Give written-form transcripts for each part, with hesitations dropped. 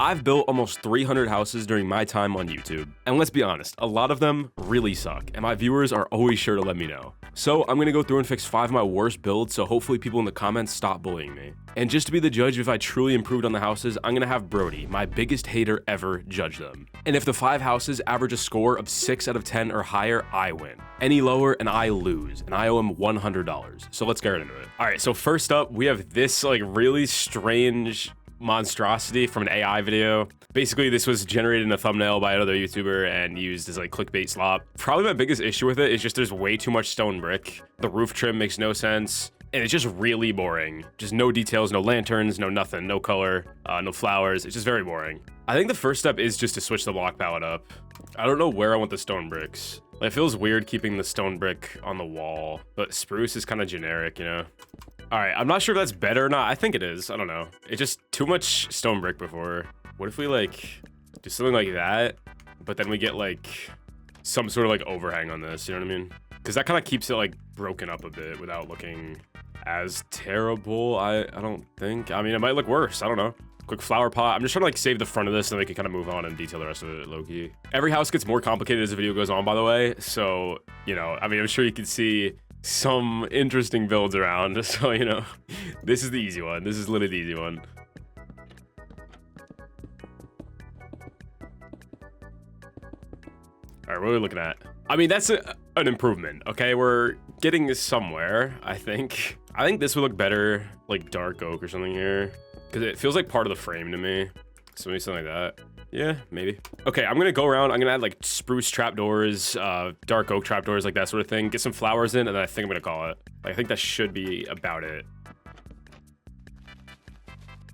I've built almost 300 houses during my time on YouTube. And let's be honest, a lot of them really suck, and my viewers are always sure to let me know. So I'm gonna go through and fix 5 of my worst builds, so hopefully people in the comments stop bullying me. And just to be the judge if I truly improved on the houses, I'm gonna have Brody, my biggest hater ever, judge them. And if the 5 houses average a score of 6 out of 10 or higher, I win. Any lower and I lose, and I owe him $100. So let's get right into it. All right, so first up, we have this like really strange monstrosity from an AI video. Basically, this was generated in a thumbnail by another YouTuber and used as like clickbait slop. Probably my biggest issue with it is just there's way too much stone brick. The roof trim makes no sense. And it's just really boring. Just no details, no lanterns, no nothing, no color, no flowers. It's just very boring. I think the first step is just to switch the block palette up. I don't know where I want the stone bricks. Like, it feels weird keeping the stone brick on the wall, but spruce is kind of generic, you know? All right, I'm not sure if that's better or not. I think it is. I don't know. It's just too much stone brick before. What if we like do something like that, but then we get like some sort of like overhang on this, you know what I mean? Because that kind of keeps it like broken up a bit without looking as terrible, I don't think. I mean, it might look worse. I don't know. Quick flower pot. I'm just trying to like save the front of this so we can kind of move on and detail the rest of it low-key. Every house gets more complicated as the video goes on, by the way. So, you know, I mean, I'm sure you can see some interesting builds around. So, you know, this is the easy one. This is literally the easy one. All right, what are we looking at? I mean, that's an improvement, okay? We're getting somewhere, I think. I think this would look better, like dark oak or something here, because it feels like part of the frame to me. So maybe something like that. Yeah, maybe. Okay, I'm gonna go around. I'm gonna add like spruce trapdoors, dark oak trapdoors, like that sort of thing. Get some flowers in, and then I think I'm gonna call it. Like, I think that should be about it.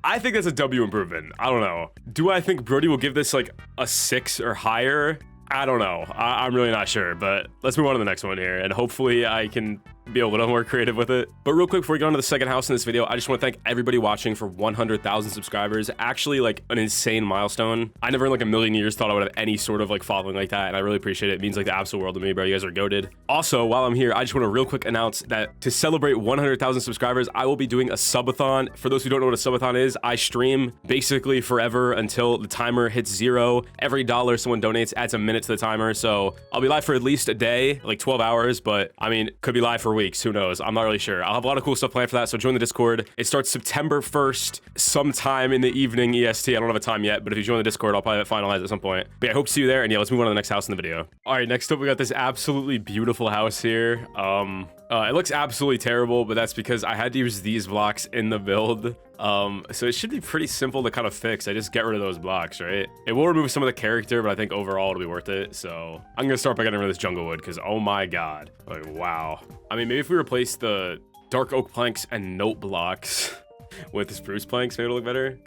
I think that's a W improvement. I don't know. Do I think Brody will give this like a 6 or higher? I don't know. I'm really not sure, but let's move on to the next one here, and hopefully I can be a little more creative with it. But real quick, before we go on to the second house in this video, I just want to thank everybody watching for 100,000 subscribers. Actually, like an insane milestone. I never in like a million years thought I would have any sort of like following like that, and I really appreciate it. It means like the absolute world to me, bro. You guys are goated. Also, while I'm here, I just want to real quick announce that to celebrate 100,000 subscribers, I will be doing a subathon. For those who don't know what a subathon is, I stream basically forever until the timer hits 0. Every dollar someone donates adds a minute to the timer, so I'll be live for at least a day, like 12 hours, but I mean, could be live for weeks, who knows? I'm not really sure. I'll have a lot of cool stuff planned for that, so join the Discord. It starts September 1st, sometime in the evening EST. I don't have a time yet, but if you join the Discord, I'll probably finalize at some point. But yeah, I hope to see you there, and yeah, let's move on to the next house in the video. All right, next up, we got this absolutely beautiful house here. It looks absolutely terrible, but that's because I had to use these blocks in the build. So it should be pretty simple to kind of fix. I just get rid of those blocks, right? It will remove some of the character, but I think overall it'll be worth it. So I'm gonna start by getting rid of this jungle wood, because oh my god, like wow. I mean, maybe if we replace the dark oak planks and note blocks with the spruce planks, maybe it'll look better.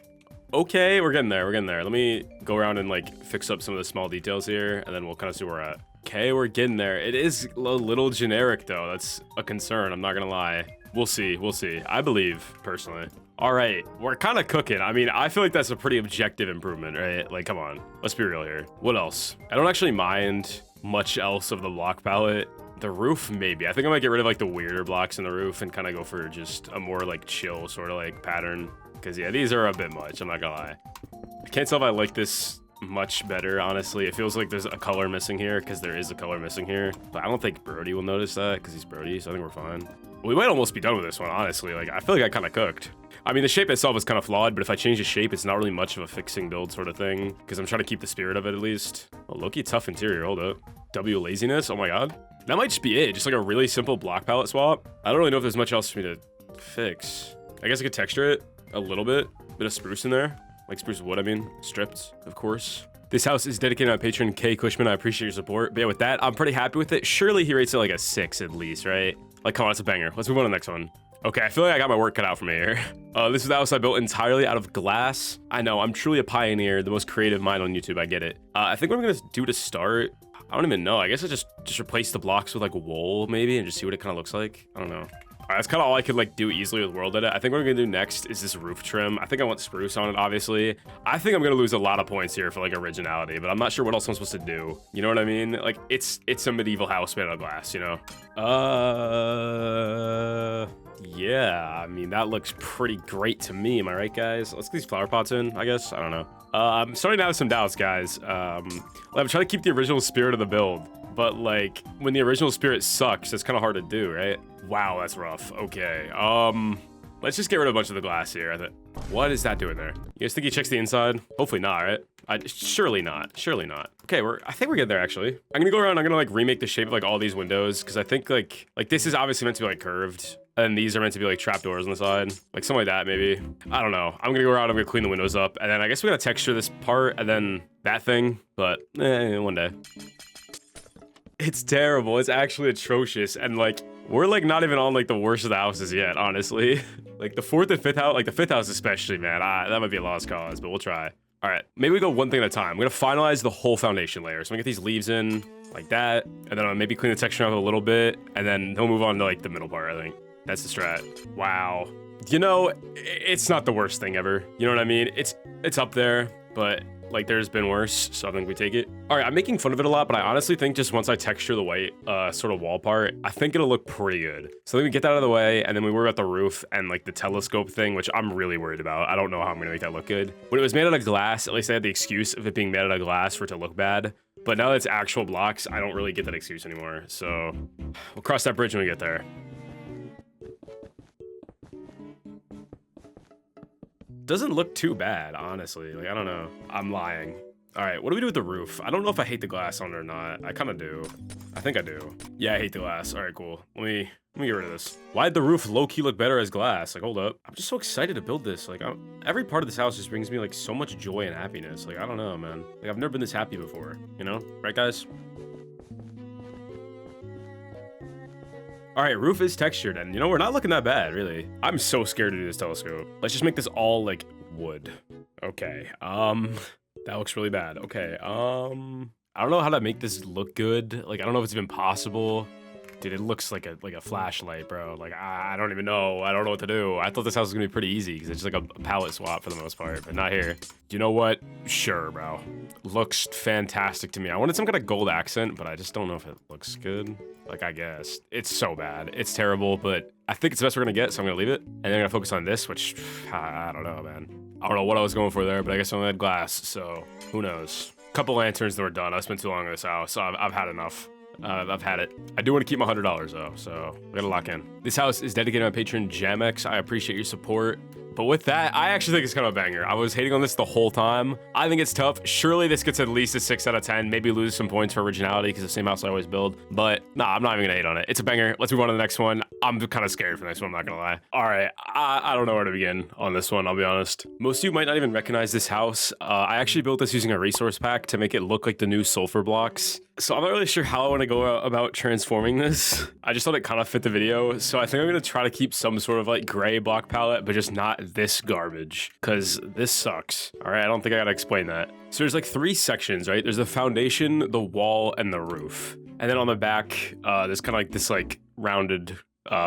Okay, we're getting there, we're getting there. Let me go around and like fix up some of the small details here, and then we'll kind of see where we're at. Okay, we're getting there. It is a little generic though. That's a concern, I'm not gonna lie. We'll see, we'll see. I believe, personally. All right, we're kind of cooking. I mean, I feel like that's a pretty objective improvement, right? Like, come on, let's be real here. What else? I don't actually mind much else of the block palette. The roof, maybe. I think I might get rid of like the weirder blocks in the roof and kind of go for just a more like chill sort of like pattern. Because yeah, these are a bit much, I'm not gonna lie. I can't tell if I like this much better, honestly. It feels like there's a color missing here, because there is a color missing here. But I don't think Brody will notice that, because he's Brody, so I think we're fine. We might almost be done with this one, honestly. Like, I feel like I kind of cooked. I mean, the shape itself is kind of flawed, but if I change the shape, it's not really much of a fixing build sort of thing, because I'm trying to keep the spirit of it at least. Oh, low-key tough interior, hold up. W laziness, oh my god. That might just be it, just like a really simple block palette swap. I don't really know if there's much else for me to fix. I guess I could texture it a little bit of spruce in there. Like spruce wood, I mean, stripped, of course. This house is dedicated to my patron, K. Cushman. I appreciate your support. But yeah, with that, I'm pretty happy with it. Surely he rates it like a 6 at least, right? Like, come on, it's a banger. Let's move on to the next one. Okay, I feel like I got my work cut out for me here. This is the house I built entirely out of glass. I know, I'm truly a pioneer, the most creative mind on YouTube, I get it. I think what I'm gonna do to start, I don't even know. I guess I just replace the blocks with like wool maybe and just see what it kind of looks like. I don't know. All right, that's kind of all I could like do easily with world edit. I think what I'm gonna do next is this roof trim. I think I want spruce on it, obviously. I think I'm gonna lose a lot of points here for like originality, but I'm not sure what else I'm supposed to do. You know what I mean? Like it's a medieval house made out of glass, you know? Yeah, I mean, that looks pretty great to me. Am I right, guys? Let's get these flower pots in, I guess. I don't know. I'm starting to have some doubts, guys. I'm trying to keep the original spirit of the build, but like when the original spirit sucks, it's kind of hard to do, right? Wow, that's rough. Okay. Let's just get rid of a bunch of the glass here. What is that doing there? You guys think he checks the inside? Hopefully not, right? Surely not. Surely not. Okay, I think we're good there, actually. I'm gonna go around, I'm gonna like remake the shape of like all these windows, because I think like this is obviously meant to be like curved, and these are meant to be like trapdoors on the side. Like something like that, maybe. I don't know. I'm gonna go around, I'm gonna clean the windows up, and then I guess we gotta texture this part, and then that thing, but one day. It's terrible. It's actually atrocious, and like, we're like not even on like the worst of the houses yet, honestly. Like the 4th and 5th house, like the 5th house especially, man. That might be a lost cause, but we'll try. All right, maybe we go one thing at a time. We're gonna finalize the whole foundation layer. So I'm gonna get these leaves in like that, and then I'll maybe clean the texture up a little bit, and then we'll move on to like the middle part, I think. That's the strat. Wow. You know, it's not the worst thing ever. You know what I mean? It's up there, but like there's been worse, so I think we take it. All right, I'm making fun of it a lot, but I honestly think just once I texture the white sort of wall part, I think it'll look pretty good. So let me get that out of the way, and then we worry about the roof and like the telescope thing, which I'm really worried about. I don't know how I'm gonna make that look good. When it was made out of glass, at least I had the excuse of it being made out of glass for it to look bad. But now that it's actual blocks, I don't really get that excuse anymore. So we'll cross that bridge when we get there. Doesn't look too bad, honestly. Like, I don't know. I'm lying. All right, what do we do with the roof? I don't know if I hate the glass on it or not. I kind of do. I think I do. Yeah, I hate the glass. All right, cool. Let me get rid of this. Why'd the roof low-key look better as glass? Like, hold up. I'm just so excited to build this. Like, every part of this house just brings me like so much joy and happiness. Like, I don't know, man. Like, I've never been this happy before, you know? Right, guys? All right, roof is textured, and you know, we're not looking that bad, really. I'm so scared to do this telescope. Let's just make this all like wood. Okay, that looks really bad. Okay, I don't know how to make this look good. Like, I don't know if it's even possible. Dude, it looks like a flashlight, bro. Like, I don't even know. I don't know what to do. I thought this house was gonna be pretty easy because it's just like a palette swap for the most part, but not here. You know what? Sure, bro. Looks fantastic to me. I wanted some kind of gold accent, but I just don't know if it looks good. Like, I guess. It's so bad. It's terrible, but I think it's the best we're gonna get, so I'm gonna leave it. And then I'm gonna focus on this, which, I don't know, man. I don't know what I was going for there, but I guess I only had glass, so who knows. Couple lanterns, then we're done. I spent too long in this house, so I've had enough. I've had it. I do want to keep my $100 though, so we gotta lock in. This house is dedicated to my patron Jamex. I appreciate your support. But with that, I actually think it's kind of a banger. I was hating on this the whole time. I think it's tough. Surely this gets at least a 6 out of 10. Maybe lose some points for originality because the same house I always build. But nah, I'm not even gonna hate on it. It's a banger. Let's move on to the next one. I'm kind of scared for the next one, I'm not gonna lie. All right, I don't know where to begin on this one, I'll be honest. Most of you might not even recognize this house. I actually built this using a resource pack to make it look like the new sulfur blocks. So I'm not really sure how I want to go about transforming this. I just thought it kind of fit the video. So I think I'm going to try to keep some sort of like gray block palette, but just not this garbage because this sucks. All right, I don't think I got to explain that. So there's like 3 sections, right? There's the foundation, the wall, and the roof. And then on the back, there's kind of like this like rounded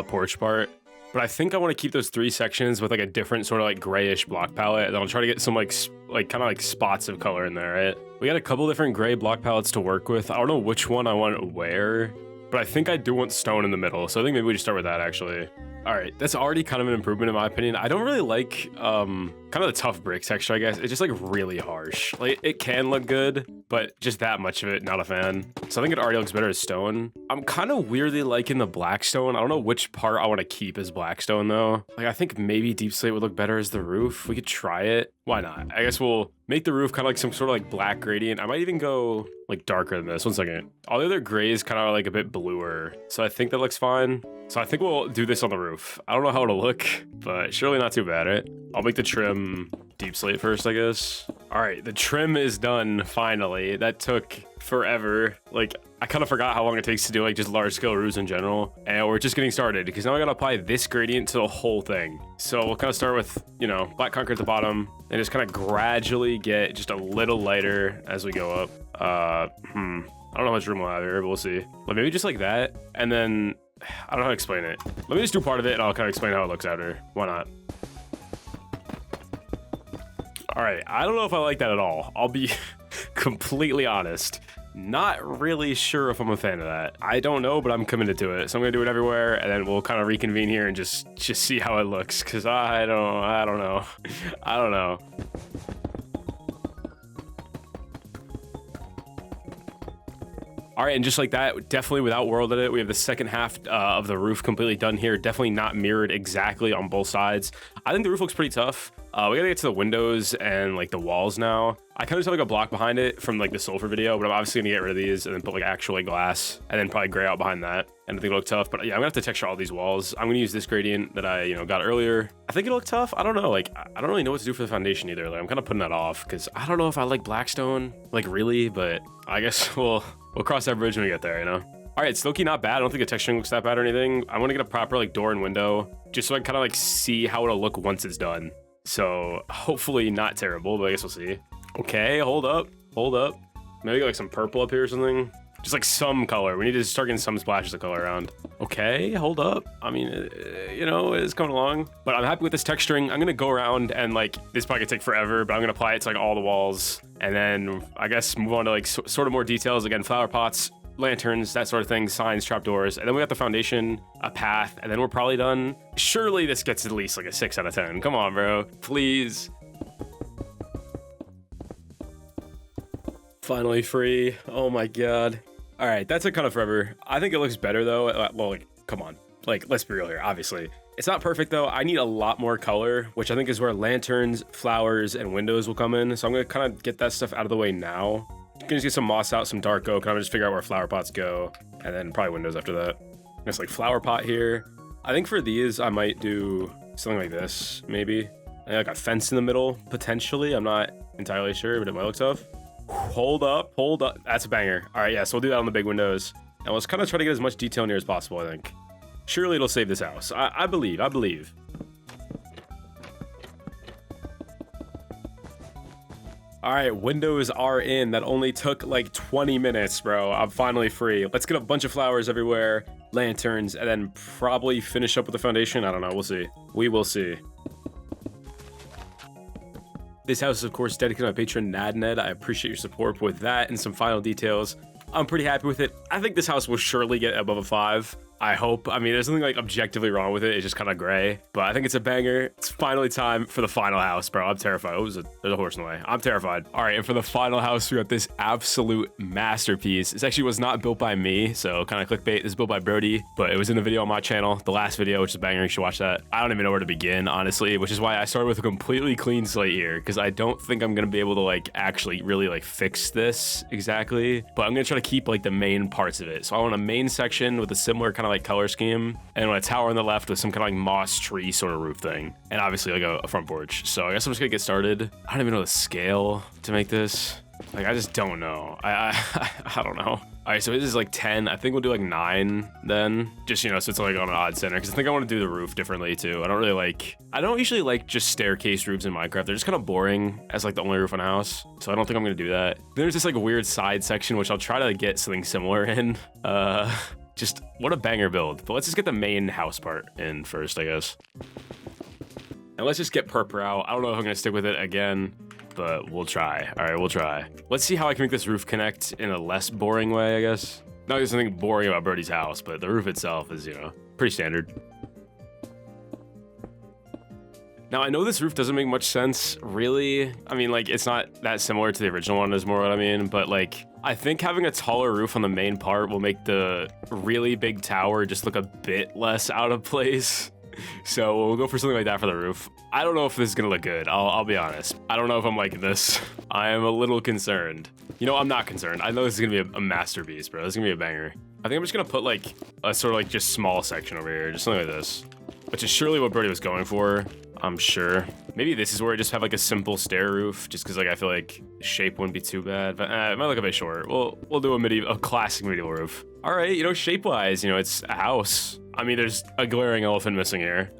porch part. But I think I want to keep those 3 sections with like a different sort of like grayish block palette. And I'll try to get some like kind of like spots of color in there, right? We got a couple different gray block palettes to work with. I don't know which one I want where, but I think I do want stone in the middle. So I think maybe we just start with that actually. All right, that's already kind of an improvement in my opinion. I don't really like kind of the tough brick texture, I guess. It's just like really harsh. Like it can look good, but just that much of it, not a fan. So I think it already looks better as stone. I'm kind of weirdly liking the black stone. I don't know which part I want to keep as black stone though. Like I think maybe deep slate would look better as the roof. We could try it. Why not? I guess we'll make the roof kind of like some sort of like black gradient. I might even go like darker than this. One second. All the other grays kind of like a bit bluer. So I think that looks fine. So I think we'll do this on the roof. I don't know how it'll look, but surely not too bad, right? I'll make the trim deep slate first, I guess. All right, the trim is done finally. That took forever. Like I kind of forgot how long it takes to do like just large scale roofs in general. And we're just getting started because now I gotta apply this gradient to the whole thing. So we'll kind of start with, you know, black concrete at the bottom and just kind of gradually get just a little lighter as we go up. I don't know how much room we'll have here, but we'll see. Like maybe just like that. And then I don't know how to explain it. Let me just do part of it and I'll kind of explain how it looks after. Why not? All right, I don't know if I like that at all. I'll be completely honest. Not really sure if I'm a fan of that. I don't know, but I'm committed to it. So I'm gonna do it everywhere, and then we'll kind of reconvene here and just see how it looks. Cause I don't know. I don't know. All right, and just like that, definitely without world edit, we have the second half of the roof completely done here. Definitely not mirrored exactly on both sides. I think the roof looks pretty tough. We gotta get to the windows and like the walls now. I kind of just have like a block behind it from like the sulfur video, but I'm obviously gonna get rid of these and then put like actual like, glass and then probably gray out behind that. And I think it'll look tough, but yeah, I'm gonna have to texture all these walls. I'm gonna use this gradient that I, got earlier. I think it'll look tough. I don't know, like, I don't really know what to do for the foundation either. Like, I'm kind of putting that off because I don't know if I like Blackstone, like really, but I guess we'll cross that bridge when we get there, All right, it's low-key not bad. I don't think the texturing looks that bad or anything. I want to get a proper like door and window just so I can kind of like see how it'll look once it's done. So hopefully not terrible, but I guess we'll see. Okay, hold up. Maybe get like some purple up here or something. Just like some color. We need to start getting some splashes of color around. Okay, hold up. I mean, it's coming along. But I'm happy with this texturing. I'm gonna go around and like, this probably could take forever, but I'm gonna apply it to like all the walls. And then I guess move on to like sort of more details. Again, flower pots, lanterns, that sort of thing, signs, trapdoors, and then we got the foundation, a path, and then we're probably done. Surely this gets at least like a 6 out of 10. Come on, bro, please. Finally free. Oh my god. All right, that took kind of forever. I think it looks better though. Well, like, come on, like, let's be real here. Obviously, it's not perfect though. I need a lot more color, which I think is where lanterns, flowers, and windows will come in. So I'm gonna kind of get that stuff out of the way now. You can just get some moss out, some dark oak, and I'm just figure out where flower pots go, and then probably windows after that. Just like flower pot here. I think for these, I might do something like this, maybe. And like a fence in the middle, potentially. I'm not entirely sure, but it might look tough. Hold up. That's a banger. All right, yeah, so we'll do that on the big windows. And let's kind of try to get as much detail in here as possible, I think. Surely it'll save this house. I believe. All right, windows are in. That only took like 20 minutes, bro. I'm finally free. Let's get a bunch of flowers everywhere, lanterns, and then probably finish up with the foundation. I don't know, we'll see. We will see. This house is, of course, dedicated to my patron, NadNed. I appreciate your support with that and some final details. I'm pretty happy with it. I think this house will surely get above a 5. I hope. I mean, there's nothing like objectively wrong with it. It's just kind of gray, but I think it's a banger. It's finally time for the final house, bro. I'm terrified. Oh, there's a horse in the way. I'm terrified. All right, and for the final house, we got this absolute masterpiece. This actually was not built by me, so kind of clickbait. This is built by Brody, but it was in the video on my channel, the last video, which is a banger. You should watch that. I don't even know where to begin, honestly, which is why I started with a completely clean slate here, because I don't think I'm gonna be able to like actually really like fix this exactly, but I'm gonna try to keep like the main parts of it. So I want a main section with a similar kind of like color scheme, and a tower on the left with some kind of like moss tree sort of roof thing, and obviously like a front porch. So I guess I'm just gonna get started. I don't even know the scale to make this. Like, I just don't know. I don't know. All right, so this is like 10. I think we'll do like 9 then, just, so it's like on an odd center, because I think I want to do the roof differently too. I don't usually like just staircase roofs in Minecraft. They're just kind of boring as like the only roof on a house, so I don't think I'm gonna do that. There's this like weird side section which I'll try to get something similar in. Just what a banger build. But let's just get the main house part in first, I guess. And let's just get purple out. I don't know if I'm gonna stick with it again, but we'll try. All right, we'll try. Let's see how I can make this roof connect in a less boring way, I guess. Not there's something boring about Birdie's house, but the roof itself is, pretty standard. Now, I know this roof doesn't make much sense, really. I mean, like, it's not that similar to the original one is more what I mean, but like, I think having a taller roof on the main part will make the really big tower just look a bit less out of place. So we'll go for something like that for the roof. I don't know if this is gonna look good. I'll be honest. I don't know if I'm liking this. I am a little concerned. I'm not concerned. I know this is gonna be a masterpiece, bro. This is gonna be a banger. I think I'm just gonna put like a sort of like just small section over here, just something like this, which is surely what Birdie was going for. I'm sure. Maybe this is where I just have like a simple stair roof, just because like I feel like shape wouldn't be too bad, but it might look a bit short. We'll do a classic medieval roof. All right, shape-wise, it's a house. I mean, there's a glaring elephant missing here.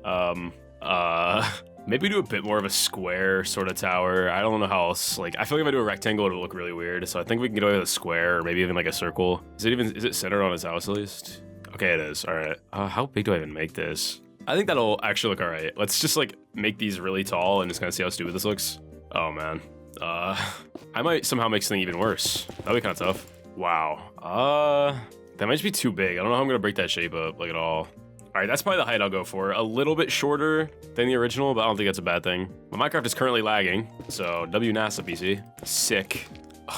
Maybe do a bit more of a square sort of tower. I don't know how else. Like, I feel like if I do a rectangle, it'll look really weird. So I think we can get away with a square, or maybe even like a circle. Is it centered on his house at least? Okay, it is. All right. How big do I even make this? I think that'll actually look all right. Let's just like make these really tall and just kind of see how stupid this looks. Oh man. I might somehow make something even worse. That'd be kind of tough. Wow. That might just be too big. I don't know how I'm gonna break that shape up like at all. All right, that's probably the height I'll go for. A little bit shorter than the original, but I don't think that's a bad thing. My Minecraft is currently lagging, so NASA PC. Sick.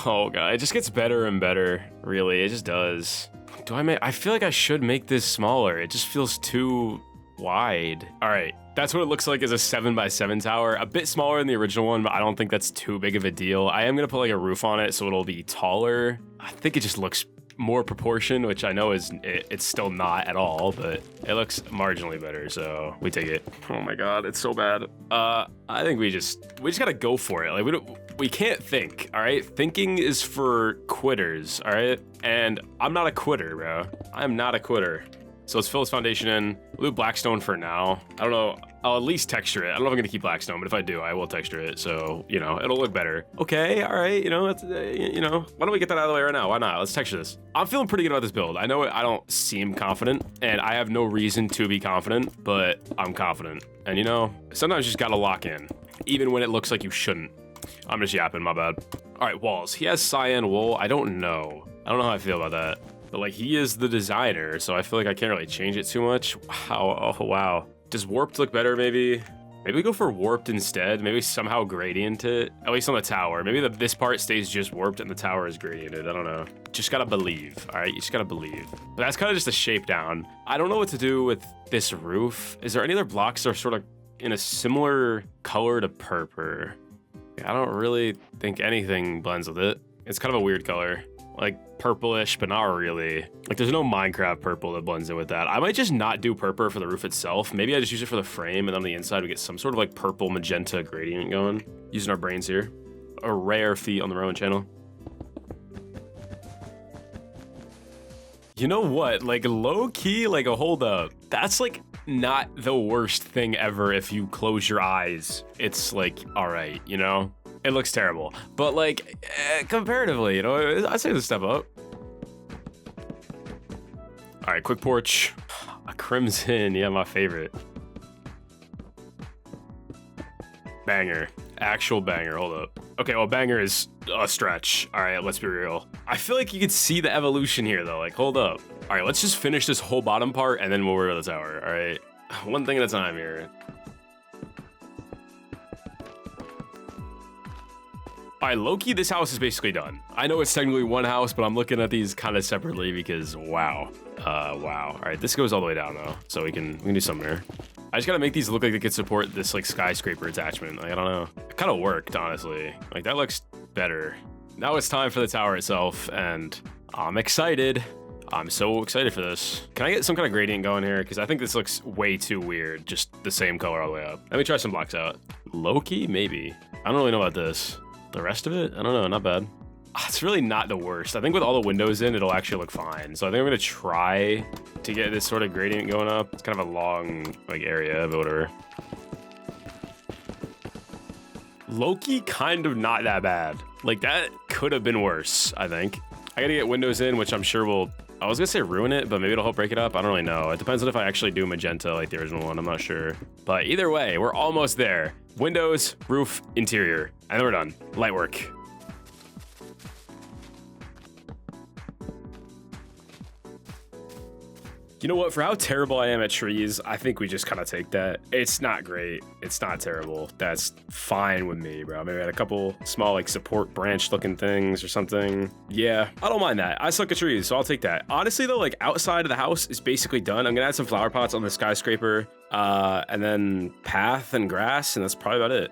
Oh god, it just gets better and better, really, it just does. I feel like I should make this smaller. It just feels too wide. All right, that's what it looks like as a 7x7 tower. A bit smaller than the original one, but I don't think that's too big of a deal. I am gonna put like a roof on it so it'll be taller. I think it just looks more proportion, which I know it's still not at all, but it looks marginally better, so we take it. Oh my god, it's so bad. I think we just gotta go for it. Like we can't think, all right? Thinking is for quitters, all right? And I'm not a quitter, bro. I'm not a quitter. So let's fill this foundation in. We'll do Blackstone for now. I don't know. I'll at least texture it. I don't know if I'm gonna keep Blackstone, but if I do, I will texture it. So, you know, it'll look better. Okay, all right, you know, that's, you know, why don't we get that out of the way right now? Why not? Let's texture this. I'm feeling pretty good about this build. I know I don't seem confident, and I have no reason to be confident, but I'm confident. And you know, sometimes you just gotta lock in, even when it looks like you shouldn't. I'm just yapping, my bad. All right, walls. He has cyan wool. I don't know how I feel about that. But like, he is the designer, so I feel like I can't really change it too much. Wow, oh wow. Does warped look better maybe? Maybe we go for warped instead. Maybe somehow gradient it, at least on the tower. Maybe this part stays just warped and the tower is gradiented. I don't know. Just gotta believe, all right? You just gotta believe. But that's kind of just a shape down. I don't know what to do with this roof. Is there any other blocks that are sort of in a similar color to purple? I don't really think anything blends with it. It's kind of a weird color. Like purplish, but not really. Like there's no Minecraft purple that blends in with that. I might just not do purple for the roof itself. Maybe I just use it for the frame, and on the inside we get some sort of like purple magenta gradient going. Using our brains here. A rare feat on the Rowan channel. You know what? Like low key, like a hold up. That's like not the worst thing ever if you close your eyes. It's like, all right, you know? It looks terrible, but like comparatively, you know, I'd say it's a step up. All right, quick porch, a crimson, yeah, my favorite. Banger, actual banger, hold up. Okay, well, banger is a stretch. All right, let's be real. I feel like you could see the evolution here though, like hold up. All right, let's just finish this whole bottom part and then we'll worry about the tower, all right? One thing at a time here. All right, low-key, this house is basically done. I know it's technically one house, but I'm looking at these kind of separately because wow. Wow. All right, this goes all the way down though, so we can do something here. I just gotta make these look like they could support this like skyscraper attachment. Like, I don't know. It kind of worked, honestly. Like that looks better. Now it's time for the tower itself, and I'm excited. I'm so excited for this. Can I get some kind of gradient going here? Because I think this looks way too weird, just the same color all the way up. Let me try some blocks out. Low-key, maybe. I don't really know about this. The rest of it, I don't know, not bad. It's really not the worst. I think with all the windows in, it'll actually look fine. So I think I'm gonna try to get this sort of gradient going up. It's kind of a long like area, but whatever. Low-key, kind of not that bad. Like that could have been worse, I think. I gotta get windows in, which I'm sure will, I was gonna say ruin it, but maybe it'll help break it up. I don't really know. It depends on if I actually do magenta like the original one, I'm not sure. But either way, we're almost there. Windows, roof, interior, and then we're done. Light work. You know what, for how terrible I am at trees, I think we just kind of take that. It's not great, it's not terrible. That's fine with me, bro. Maybe I had a couple small like support branch looking things or something. Yeah, I don't mind that. I suck at trees, so I'll take that. Honestly though, like outside of the house is basically done. I'm gonna add some flower pots on the skyscraper, and then path and grass, and that's probably about it.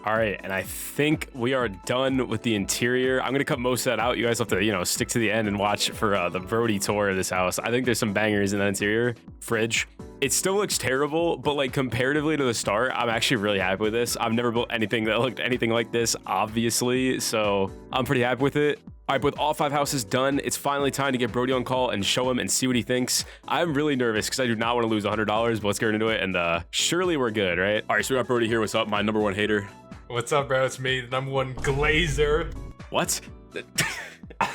All right, and I think we are done with the interior. I'm gonna cut most of that out. You guys have to, you know, stick to the end and watch for the Brody tour of this house. I think there's some bangers in that interior. Fridge. It still looks terrible, but like comparatively to the start, I'm actually really happy with this. I've never built anything that looked anything like this, obviously, so I'm pretty happy with it. All right, with all 5 houses done, it's finally time to get Brody on call and show him and see what he thinks. I'm really nervous because I do not want to lose $100, but let's get into it, and surely we're good, right? All right, so we got Brody here. What's up? My #1 hater. What's up, bro? It's me, the #1 glazer. What?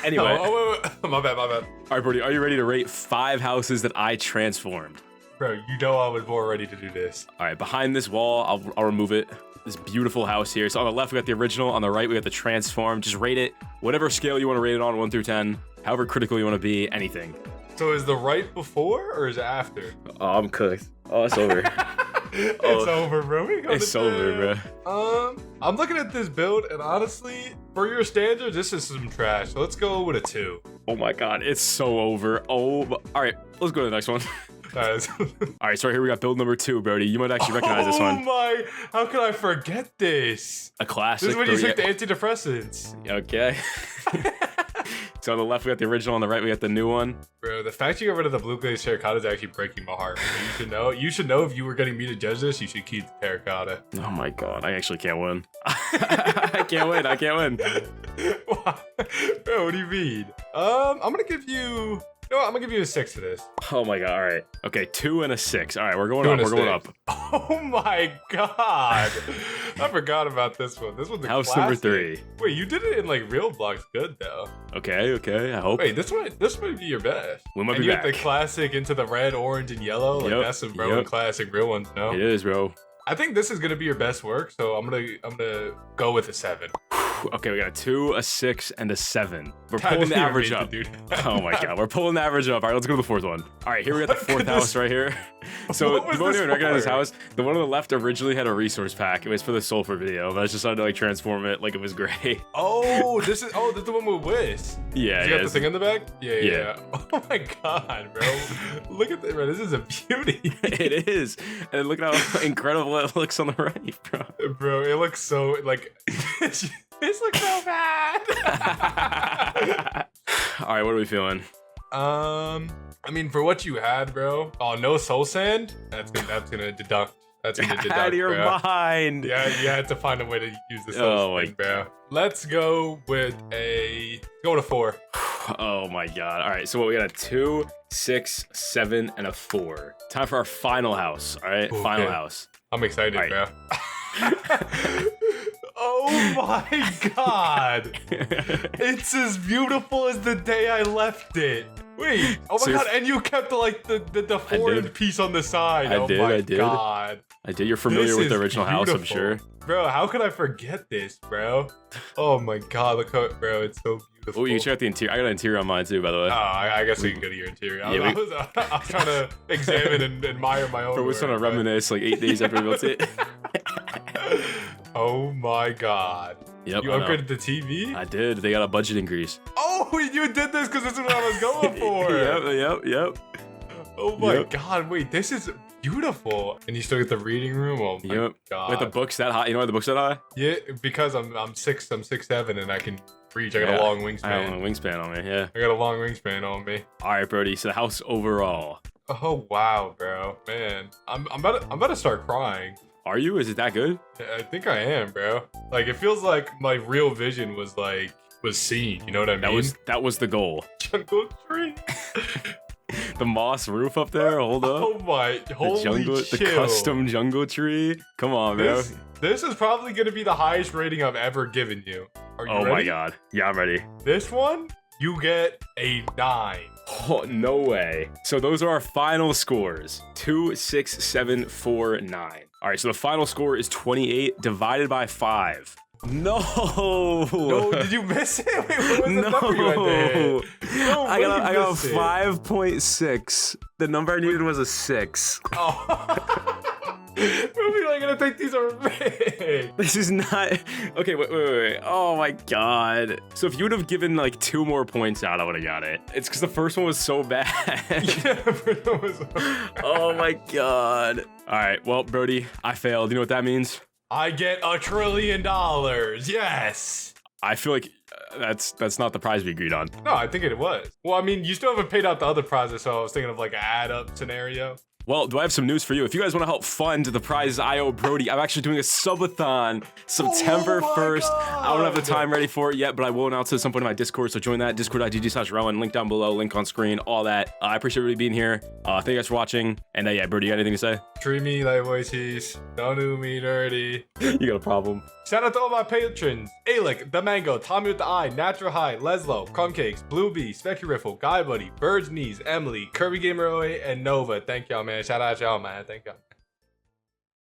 Anyway. Wait. My bad. All right, Brody, are you ready to rate 5 houses that I transformed? Bro, you know I was more ready to do this. All right, behind this wall, I'll remove it. this beautiful house here. So on the left, we got the original. On the right, we got the transform. Just rate it whatever scale you want to rate it on, 1 through 10. However critical you want to be, anything. So is the right before or is it after? Oh, I'm cooked. Oh, it's over. It's over, bro. It's over, bro. I'm looking at this build, and honestly, for your standards, this is some trash. So let's go with a 2. Oh my god, it's so over. Oh, all right, let's go to the next one. All right, so right here we got build number 2, Brody. You might actually recognize this one. Oh my, how could I forget this? A classic. This is when you took the antidepressants. Okay. So on the left we got the original, on the right we got the new one. Bro, the fact you got rid of the blue glazed terracotta is actually breaking my heart. You should know. You should know if you were getting me to judge this, you should keep the terracotta. Oh my god, I actually can't win. I can't win. I can't win. Bro, what do you mean? I'm gonna give you. No, I'm gonna give you a 6 for this. Oh my god, all right. Okay, 2 and a 6. All right, we're going up, we're going up. Oh my god. I forgot about this one. This one's a house classic. number 3. Wait, you did it in like real blocks good though. Okay, I hope. Wait, this might be your best. We might and be you back. got the classic into the red, orange, and yellow. Like that's some real classic real ones, no? It is, bro. I think this is gonna be your best work, so I'm gonna go with a 7. Okay, we got a 2, a 6, and a 7. We're pulling the average up. Dude. Oh my god, we're pulling the average up. All right, let's go to the 4th one. All right, here we got the 4th house right here. So you won't even recognize this house. The one on the left originally had a resource pack. It was for the sulfur video, but I just decided to like transform it like it was gray. Oh, this is the one with Whis. Yeah, you got the thing in the back? Yeah. Oh my god, bro. Look at this, bro. This is a beauty. It is. And look at how incredible it looks on the right, bro. Bro, it looks so like this looks so bad. All right, what are we feeling? I mean, for what you had, bro. Oh, no soul sand. That's gonna deduct. That's gonna deduct, out of your mind. Yeah, you had to find a way to use the soul thing, bro. Let's go with a 4. Oh my god. All right, so what we got? A 2, 6, 7, and a 4. Time for our final house. All right, okay. Final house. I'm excited, bro. Oh my god! It's as beautiful as the day I left it. Wait, oh my god, and you kept the foreign piece on the side. I did. God. I did. You're familiar with the original house, I'm sure. Bro, how could I forget this, bro? Oh my god, look how, bro, it's so beautiful. Oh, you check out the interior. I got an interior on mine too, by the way. Oh, I guess we can go to your interior. I was trying to examine and admire my own. Bro, we're trying to reminisce like 8 days after we built it. Oh my god. Yep. You upgraded the TV? I did. They got a budget increase. Oh, you did this because this is what I was going for. Yep. Oh my god, wait, this is beautiful. And you still get the reading room? Oh my god. With the books that high. You know why the books that high? Yeah, because I'm 6'7" and I can reach. I got a long wingspan. I got a wingspan on me, yeah. I got a long wingspan on me. All right, Brody. So the house overall. Oh wow, bro. Man. I'm about to start crying. Are you? Is it that good? I think I am, bro. Like it feels like my real vision was seen. You know what I mean? That was the goal. Jungle tree. The moss roof up there. Hold up. Oh my! Holy chill. The custom jungle tree. Come on, bro. This is probably gonna be the highest rating I've ever given you. Are you ready? Oh my god. Yeah, I'm ready. This one, you get a 9. Oh, no way. So those are our final scores. 2, 6, 7, 4, 9. All right, so the final score is 28 divided by 5. No. No, did you miss it? Wait, what was the number you had to hit? No, I got 5.6. The number I needed was a 6. Oh. We're not gonna think these are rigged. This is not. Okay, wait. Oh my god. So if you would have given like 2 more points out, I would have got it. It's because the first one was so bad. Oh my god. All right, well, Brody, I failed. You know what that means? I get $1 trillion. Yes. I feel like that's not the prize we agreed on. No, I think it was. Well, I mean, you still haven't paid out the other prizes, so I was thinking of like an add-up scenario. Well, do I have some news for you? If you guys want to help fund the prizes I owe Brody, I'm actually doing a subathon September 1st. I don't have the time ready for it yet, but I will announce it at some point in my Discord, so join that, discord.gg/rowannn, link down below, link on screen, all that. I appreciate everybody being here. Thank you guys for watching. And yeah, Brody, you got anything to say? Treat me like voices. Don't do me dirty. You got a problem. Shout out to all my patrons: Aelic, ThaMango, Tommi with the I, Natural High, Lezlo, Crumbcakes, Bluebee, Speckyrifl, GuyBuddy, Birdsknees, Emily, Kirby Gamer 08, and Nova. Thank y'all, man. Shout out y'all, man. Thank y'all.